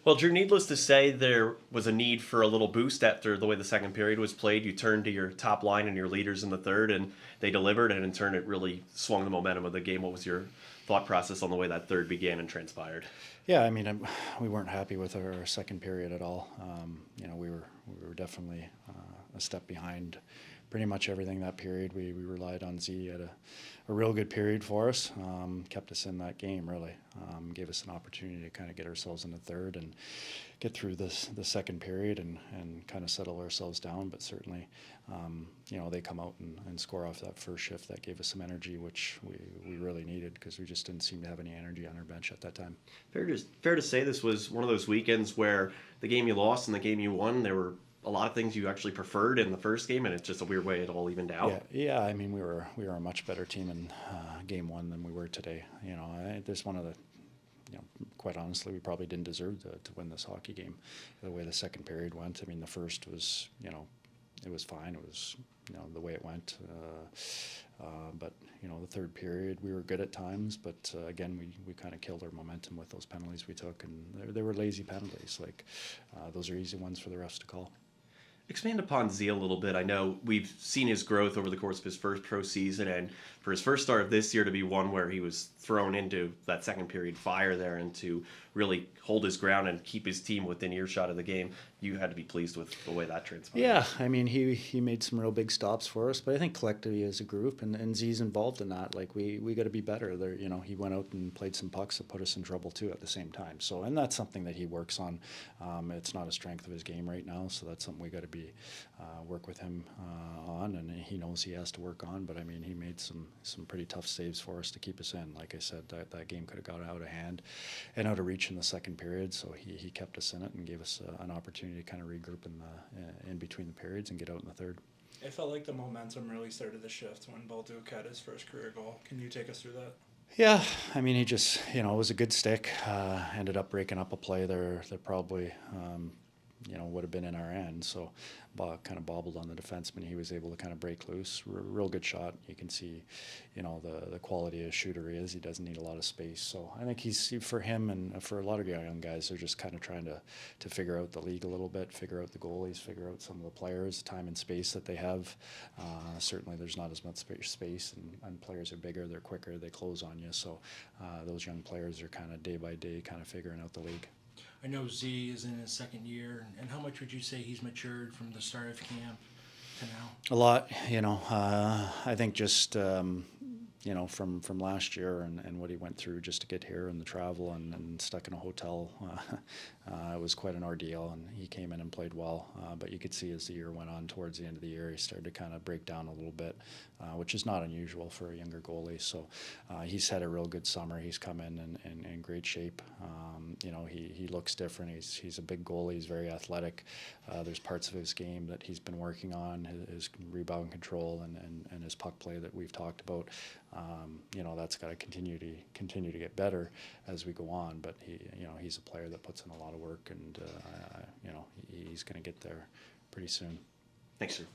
Well, Drew, needless to say, there was a need for a little boost after the way the second period was played. You turned to your top line and your leaders in the third, and they delivered, and in turn, it really swung the momentum of the game. What was your thought process on the way that third began and transpired? Yeah, I mean, we weren't happy with our second period at all. We were definitely a step behind pretty much everything that period. We relied on Z at a real good period for us, kept us in that game really, gave us an opportunity to kind of get ourselves in the third and get through the second period and kind of settle ourselves down. But certainly, they come out and score off that first shift. That gave us some energy, which we really needed because we just didn't seem to have any energy on our bench at that time. Fair to say this was one of those weekends where the game you lost and the game you won, there were a lot of things you actually preferred in the first game, and it's just a weird way it all evened out. Yeah. I mean, we were a much better team in game one than we were today. There's one of the. Quite honestly, we probably didn't deserve to win this hockey game. The way the second period went, I mean, the first was, it was fine. It was, the way it went. But the third period, we were good at times, but again, we kind of killed our momentum with those penalties we took, and they were lazy penalties. Those are easy ones for the refs to call. Expand upon Z a little bit. I know we've seen his growth over the course of his first pro season, and for his first start of this year to be one where he was thrown into that second period fire there and to really hold his ground and keep his team within earshot of the game, you had to be pleased with the way that transpired. Yeah, I mean, he made some real big stops for us, but I think collectively as a group, and Z's involved in that, we got to be better. There, he went out and played some pucks that put us in trouble too at the same time. So, and that's something that he works on. It's not a strength of his game right now, so that's something we got to be work with him on, and he knows he has to work on. But I mean, he made some pretty tough saves for us to keep us in. Like I said, that game could have got out of hand and out of reach in the second period, so he kept us in it and gave us an opportunity to kind of regroup in between the periods and get out in the third. It felt like the momentum really started to shift when Bolduc had his first career goal. Can you take us through that? Yeah, I mean, he just, it was a good stick. Ended up breaking up a play there that probably, would have been in our end. So kind of bobbled on the defenseman. He was able to kind of break loose. Real good shot. You can see, the quality of shooter he is. He doesn't need a lot of space. So I think for him and for a lot of young guys, they're just kind of trying to figure out the league a little bit, figure out the goalies, figure out some of the players, time and space that they have. Certainly there's not as much space, and players are bigger, they're quicker, they close on you. So those young players are kind of day by day kind of figuring out the league. I know Z is in his second year, and how much would you say he's matured from the start of camp to now? A lot, I think just from last year and what he went through just to get here and the travel and stuck in a hotel, it was quite an ordeal, and he came in and played well. But you could see as the year went on towards the end of the year, he started to kind of break down a little bit, which is not unusual for a younger goalie. So he's had a real good summer. He's come in great shape. He looks different. He's a big goalie. He's very athletic. There's parts of his game that he's been working on, his rebound control and his puck play that we've talked about. That's got to continue to get better as we go on. But he's a player that puts in a lot of work, and he's going to get there pretty soon. Thanks, sir.